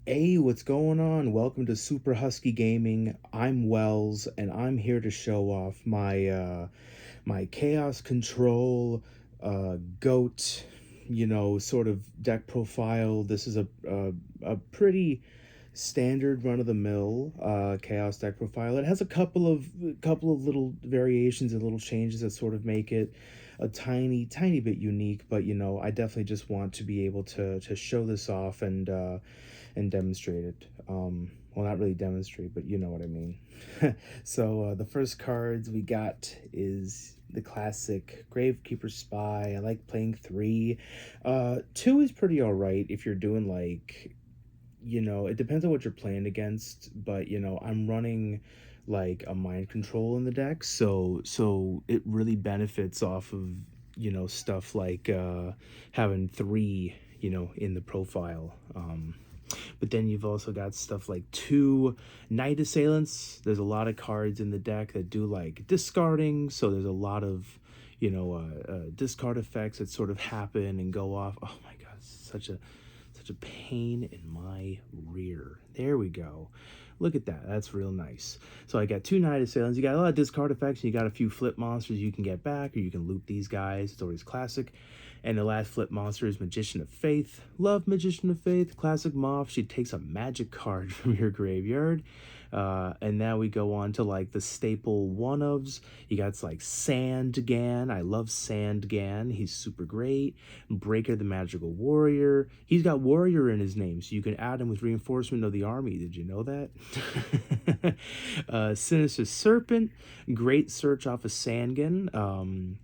Hey, what's going on? Welcome to Super Husky Gaming. I'm Wells, and I'm here to show off my Chaos Control Goat, sort of deck profile. This is a pretty standard run-of-the-mill Chaos deck profile. It has a couple of little variations and little changes that sort of make it a tiny bit unique, but I definitely just want to be able to show this off and demonstrate it. Well, not really demonstrate, but you know what I mean. So the first cards we got is the classic Gravekeeper Spy. I like playing three. Two is pretty alright if you're doing like, it depends on what you're playing against, but I'm running like a mind control in the deck, so it really benefits off of stuff like having three in the profile. But then you've also got stuff like two Night Assailants. There's a lot of cards in the deck that do like discarding, so there's a lot of discard effects that sort of happen and go off. Oh my god, such a pain in my rear. There we go. Look at that. That's real nice. So I got two Night Assailants. You got a lot of discard effects, and you got a few flip monsters you can get back, or you can loot these guys. It's always classic. And the last flip monster is Magician of Faith. Love Magician of Faith. Classic Moth. She takes a magic card from your graveyard. And now we go on to like the staple one-ofs. You got like Sandgan. I love Sandgan. He's super great. Breaker the Magical Warrior. He's got Warrior in his name, so you can add him with Reinforcement of the Army. Did you know that? Sinister Serpent. Great search off of Sandgan.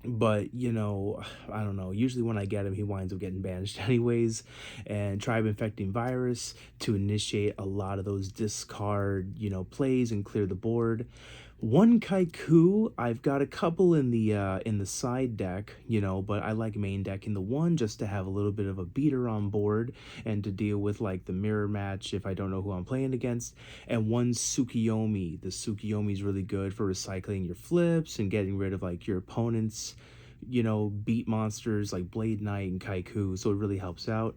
But I don't know, usually when I get him he winds up getting banished anyways. And Tribe Infecting Virus to initiate a lot of those discard plays and clear the board. One Kaiku, I've got a couple in the side deck, but I like main decking the one just to have a little bit of a beater on board and to deal with like the mirror match if I don't know who I'm playing against. And one Tsukiyomi. The Tsukiyomi is really good for recycling your flips and getting rid of like your opponent's beat monsters like Blade Knight and Kaiku, so it really helps out.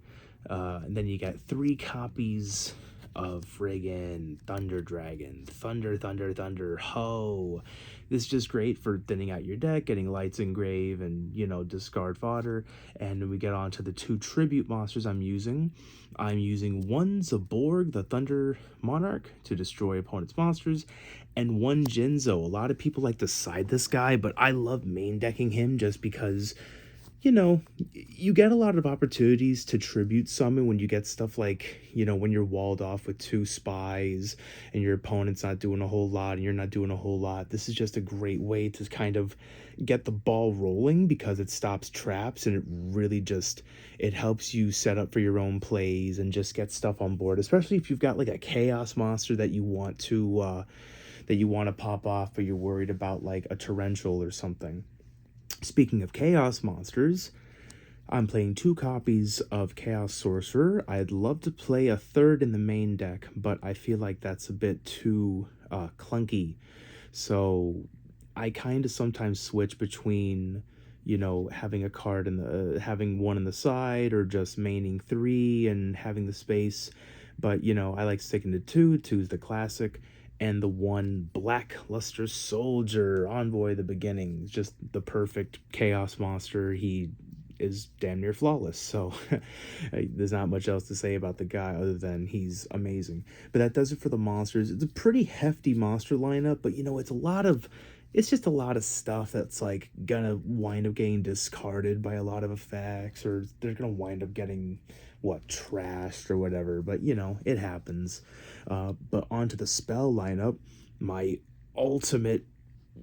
And then you got three copies of friggin' Thunder Dragon. Thunder, ho! This is just great for thinning out your deck, getting Lights Engrave, and, discard fodder. And then we get on to the two tribute monsters I'm using. I'm using one Zaborg, the Thunder Monarch, to destroy opponent's monsters, and one Jinzo. A lot of people like to side this guy, but I love main decking him just because you get a lot of opportunities to tribute summon when you get stuff like, when you're walled off with two spies and your opponent's not doing a whole lot and you're not doing a whole lot. This is just a great way to kind of get the ball rolling because it stops traps and it really just, it helps you set up for your own plays and just get stuff on board, especially if you've got like a chaos monster that you want to pop off, but you're worried about like a torrential or something. Speaking of chaos monsters, I'm playing two copies of Chaos Sorcerer. I'd love to play a third in the main deck, but I feel like that's a bit too clunky. So I kind of sometimes switch between, having a card in the having one in the side or just maining three and having the space. But I like sticking to two. Two's the classic, and the one Blackluster Soldier, Envoy of the Beginning, just the perfect chaos monster. He is damn near flawless, so there's not much else to say about the guy other than he's amazing. But that does it for the monsters. It's a pretty hefty monster lineup, but it's just a lot of stuff that's like gonna wind up getting discarded by a lot of effects, or they're gonna wind up getting trashed or whatever. But it happens. But onto the spell lineup, my ultimate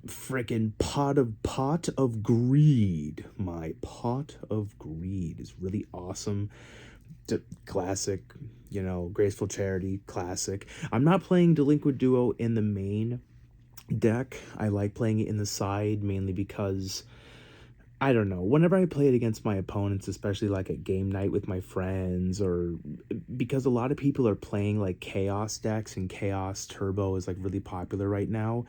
freaking pot of greed. My pot of greed is really awesome. Classic, Graceful Charity, classic. I'm not playing Delinquent Duo in the main deck. I like playing it in the side mainly because I don't know, whenever I play it against my opponents, especially like at game night with my friends, or because a lot of people are playing like chaos decks and chaos turbo is like really popular right now,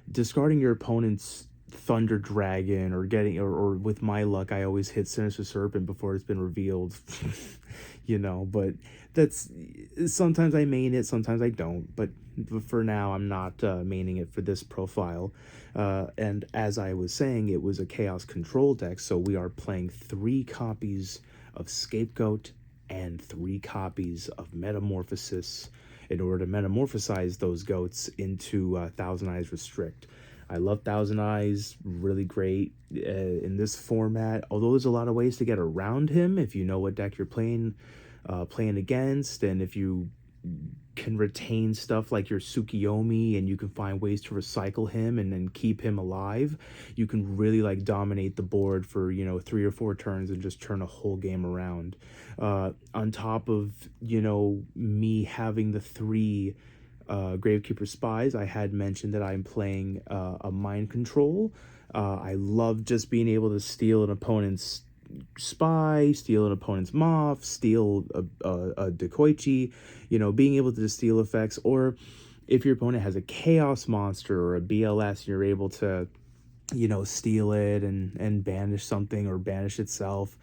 discarding your opponent's Thunder Dragon or getting or with my luck I always hit Sinister Serpent before it's been revealed. But that's sometimes I main it, sometimes I don't, but for now I'm not maining it for this profile. And as I was saying, it was a Chaos Control deck, so we are playing 3 copies of Scapegoat and 3 copies of Metamorphosis in order to metamorphosize those goats into Thousand Eyes Restrict. I love Thousand Eyes, really great in this format. Although there's a lot of ways to get around him if you know what deck you're playing against, and if you can retain stuff like your Tsukiyomi and you can find ways to recycle him and then keep him alive, you can really like dominate the board for 3 or 4 turns and just turn a whole game around. On top of me having the 3 Gravekeeper Spies, I had mentioned that I'm playing a Mind Control. I love just being able to steal an opponent's spy, steal an opponent's Moth, steal a Dekoichi, being able to steal effects. Or if your opponent has a Chaos Monster or a BLS, you're able to, steal it and banish something or banish itself.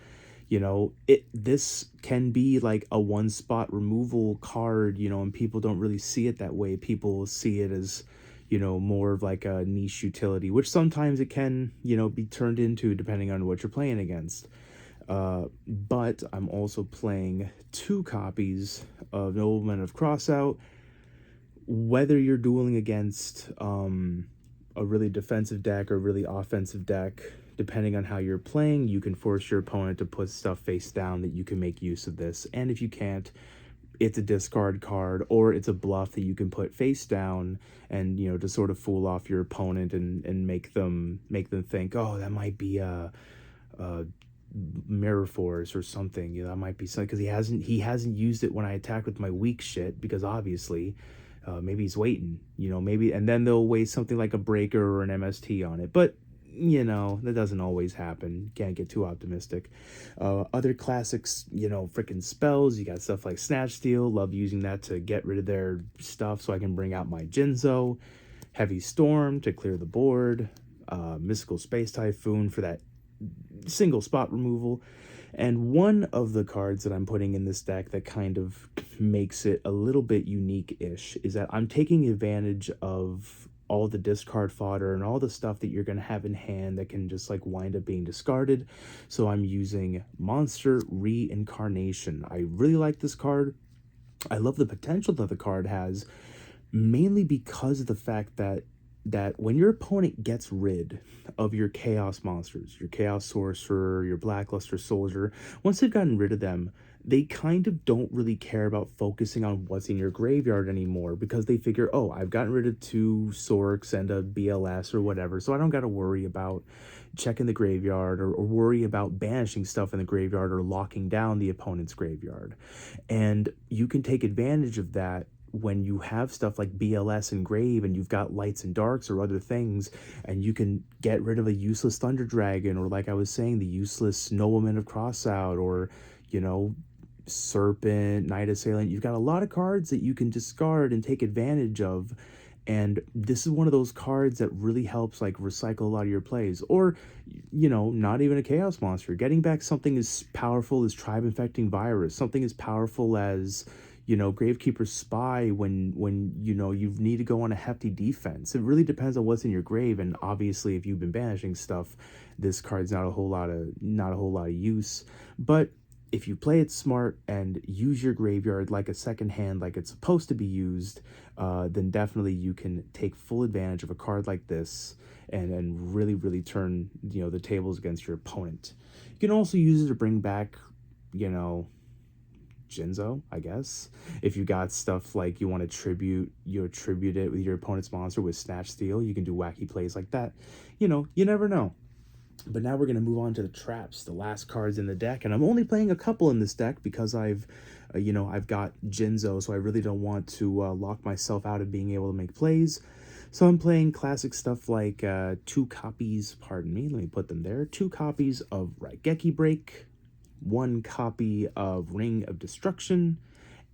This can be like a 1-spot removal card, and people don't really see it that way. People see it as more of like a niche utility, which sometimes it can be turned into depending on what you're playing against. But I'm also playing 2 copies of Noblemen of Crossout. Whether you're dueling against a really defensive deck or really offensive deck, depending on how you're playing, you can force your opponent to put stuff face down that you can make use of this. And if you can't, it's a discard card or it's a bluff that you can put face down and to sort of fool off your opponent and make them think, oh, that might be a Mirror Force or something. That might be something because he hasn't used it when I attack with my weak shit, because obviously maybe he's waiting, maybe, and then they'll waste something like a Breaker or an MST on it. But that doesn't always happen. Can't get too optimistic. Other classics, freaking spells. You got stuff like Snatch Steal. Love using that to get rid of their stuff so I can bring out my Jinzo. Heavy Storm to clear the board. Mystical Space Typhoon for that single spot removal. And one of the cards that I'm putting in this deck that kind of makes it a little bit unique-ish is that I'm taking advantage of all the discard fodder and all the stuff that you're going to have in hand that can just like wind up being discarded. So I'm using Monster Reincarnation. I really like this card. I love the potential that the card has, mainly because of the fact that when your opponent gets rid of your Chaos Monsters, your Chaos Sorcerer, your Blackluster Soldier, once they've gotten rid of them, they kind of don't really care about focusing on what's in your graveyard anymore, because they figure, oh, I've gotten rid of 2 Sorks and a BLS or whatever, so I don't got to worry about checking the graveyard or worry about banishing stuff in the graveyard or locking down the opponent's graveyard. And you can take advantage of that when you have stuff like BLS and Grave and you've got Lights and Darks or other things, and you can get rid of a useless Thunder Dragon, or like I was saying, the useless Nobleman of Crossout, or Serpent, Night Assailant. You've got a lot of cards that you can discard and take advantage of, and this is one of those cards that really helps like recycle a lot of your plays. Or not even a Chaos Monster, getting back something as powerful as Tribe Infecting Virus, something as powerful as Gravekeeper Spy when you need to go on a hefty defense. It really depends on what's in your grave, and obviously if you've been banishing stuff, this card's not a whole lot of use. But if you play it smart and use your graveyard like a second hand, like it's supposed to be used, then definitely you can take full advantage of a card like this and really turn the tables against your opponent. You can also use it to bring back Jinzo, I guess. If you got stuff like you want to tribute it with your opponent's monster with Snatch Steal, you can do wacky plays like that. You never know. But now we're going to move on to the traps, the last cards in the deck. And I'm only playing a couple in this deck because I've got Jinzo, so I really don't want to lock myself out of being able to make plays. So I'm playing classic stuff like 2 copies, pardon me, let me put them there, 2 copies of Raigeki Break, 1 copy of Ring of Destruction,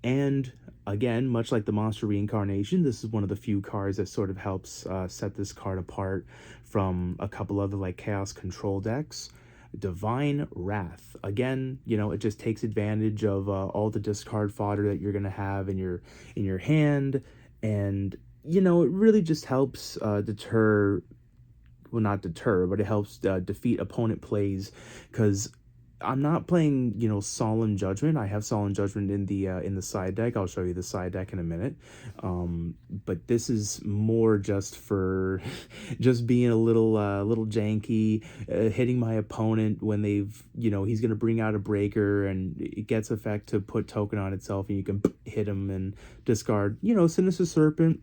And again, much like the Monster Reincarnation, this is one of the few cards that sort of helps set this card apart from a couple other like Chaos Control decks. Divine Wrath. Again, it just takes advantage of all the discard fodder that you're gonna have in your hand, and it really just helps deter, well, not deter, but it helps defeat opponent plays, because I'm not playing, Solemn Judgment. I have Solemn Judgment in the side deck. I'll show you the side deck in a minute. But this is more just for just being a little janky, hitting my opponent when he's gonna bring out a breaker and it gets effect to put token on itself, and you can hit him and discard, Sinister Serpent.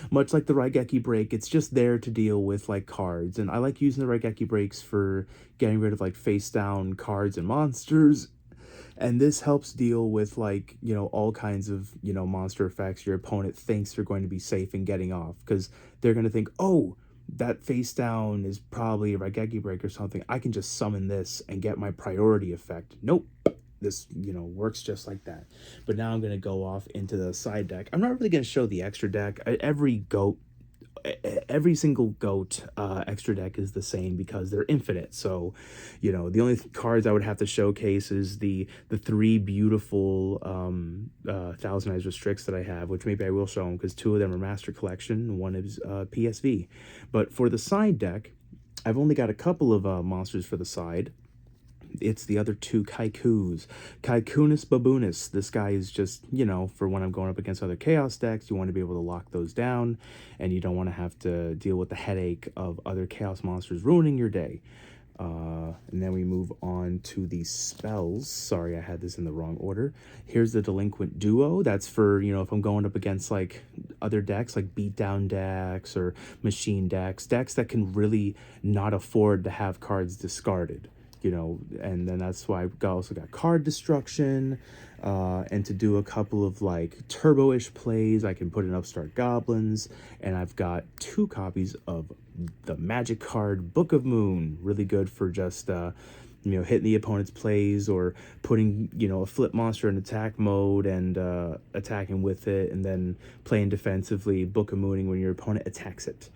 Much like the Raigeki break, it's just there to deal with like cards. And I like using the Raigeki breaks for getting rid of like face down cards and monsters. And this helps deal with like, all kinds of, monster effects your opponent thinks you're going to be safe in getting off. Because they're going to think, oh, that face down is probably a Raigeki break or something. I can just summon this and get my priority effect. Nope. This works just like that. But now I'm going to go off into the side deck. I'm not really going to show the extra deck. Every single goat extra deck is the same because they're infinite. So the only cards I would have to showcase is the three beautiful Thousand Eyes Restricts that I have, which maybe I will show them because two of them are Master Collection and one is PSV. But for the side deck, I've only got a couple of monsters for the side. It's the other two Kaikus. Kaikunus Baboonus. This guy is just, for when I'm going up against other Chaos decks, you want to be able to lock those down, and you don't want to have to deal with the headache of other Chaos monsters ruining your day. And then we move on to the spells. Sorry, I had this in the wrong order. Here's the Delinquent Duo. That's for, if I'm going up against, like, other decks, like beatdown decks or machine decks that can really not afford to have cards discarded. And then that's why I also got Card Destruction, and to do a couple of like turbo-ish plays, I can put in Upstart Goblins, and I've got 2 copies of the Magic card Book of Moon, really good for just hitting the opponent's plays or putting a flip monster in attack mode and attacking with it, and then playing defensively, Book of Mooning when your opponent attacks it.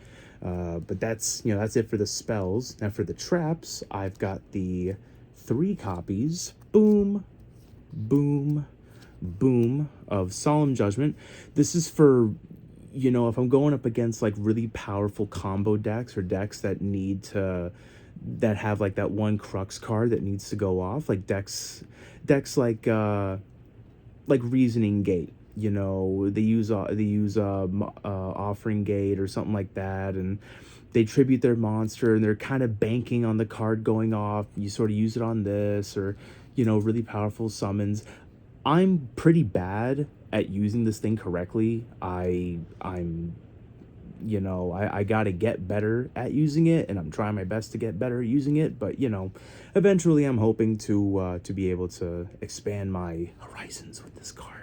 But that's it for the spells. Now for the traps, I've got the 3 copies, boom, boom, boom, of Solemn Judgment. This is for, if I'm going up against like really powerful combo decks or decks that have like that one crux card that needs to go off, like decks like Reasoning Gate. They use Offering Gate or something like that, and they tribute their monster, and they're kind of banking on the card going off. You sort of use it on this, or really powerful summons. I'm pretty bad at using this thing correctly. I'm I gotta get better at using it, and I'm trying my best to get better at using it. But eventually, I'm hoping to be able to expand my horizons with this card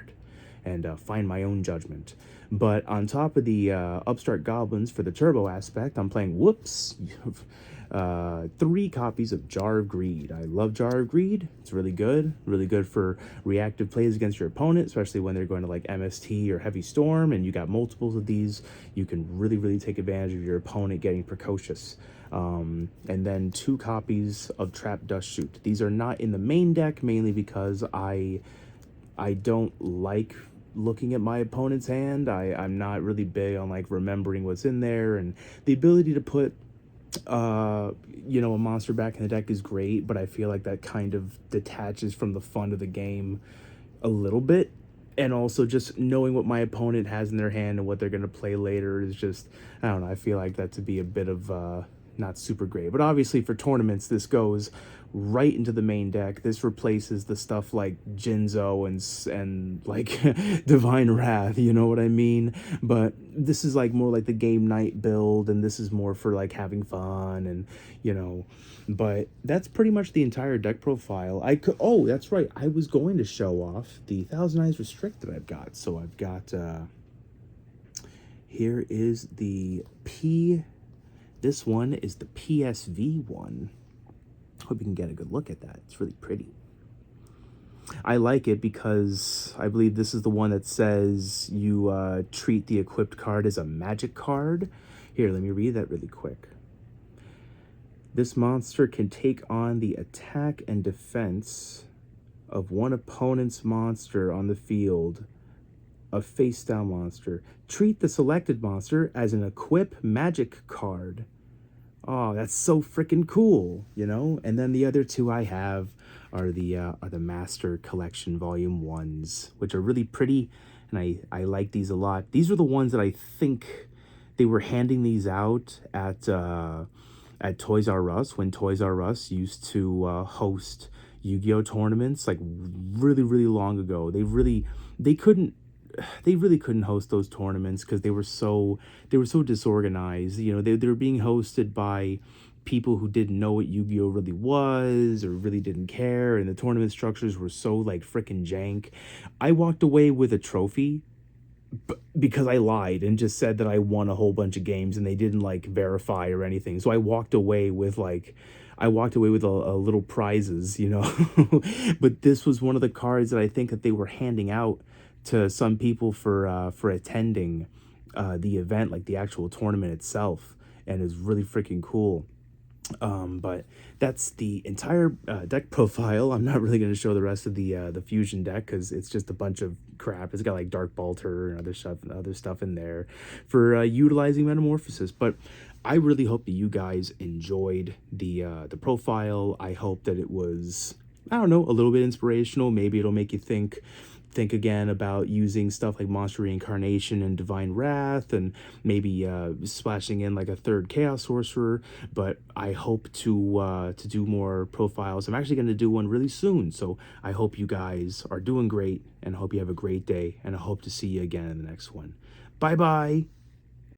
and find my own judgment. But on top of the Upstart Goblins for the turbo aspect, I'm playing 3 copies of Jar of Greed. I love Jar of Greed. It's really good for reactive plays against your opponent, especially when they're going to like MST or Heavy Storm, and you got multiples of these. You can really take advantage of your opponent getting precocious. And then 2 copies of Trap Dust Shoot. These are not in the main deck, mainly because I don't like looking at my opponent's hand. I'm not really big on like remembering what's in there, and the ability to put a monster back in the deck is great, but I feel like that kind of detaches from the fun of the game a little bit. And also just knowing what my opponent has in their hand and what they're going to play later is just, I don't know, I feel like that to be a bit of not super great. But obviously for tournaments, this goes right into the main deck. This replaces the stuff like Jinzo and like Divine Wrath, you know what I mean? But this is like more like the game night build, and this is more for like having fun, and but that's pretty much the entire deck profile. Oh, that's right, I was going to show off the Thousand Eyes Restrict that I've got. So I've got here is this one is the PSV one. Hope you can get a good look at that. It's really pretty. I like it because I believe this is the one that says you treat the equipped card as a magic card. Here, let me read that really quick. This monster can take on the attack and defense of one opponent's monster on the field, a face-down monster. Treat the selected monster as an equip magic card. Oh, that's so freaking cool, you know? And then the other two I have are the Master Collection Volume 1s, which are really pretty, and I like these a lot. These are the ones that I think they were handing these out at Toys R Us when Toys R Us used to host Yu-Gi-Oh tournaments like really long ago. They couldn't they really couldn't host those tournaments because they were so disorganized. You know, they were being hosted by people who didn't know what Yu-Gi-Oh really was or really didn't care, and the tournament structures were so like freaking jank. I walked away with a trophy because I lied and just said that I won a whole bunch of games and they didn't like verify or anything. So I walked away with a little prizes, you know. But this was one of the cards that I think that they were handing out to some people for attending the event, like the actual tournament itself, and is really freaking cool. But that's the entire deck profile. I'm not really going to show the rest of the fusion deck because it's just a bunch of crap. It's got like Dark Balter and other stuff in there for utilizing Metamorphosis. But I really hope that you guys enjoyed the profile. I hope that it was, I don't know, a little bit inspirational. Maybe it'll make you think again about using stuff like Monster Reincarnation and Divine Wrath, and maybe splashing in like a third Chaos Sorcerer. But I hope to do more profiles. I'm actually going to do one really soon, so I hope you guys are doing great, and hope you have a great day, and I hope to see you again in the next one. Bye bye.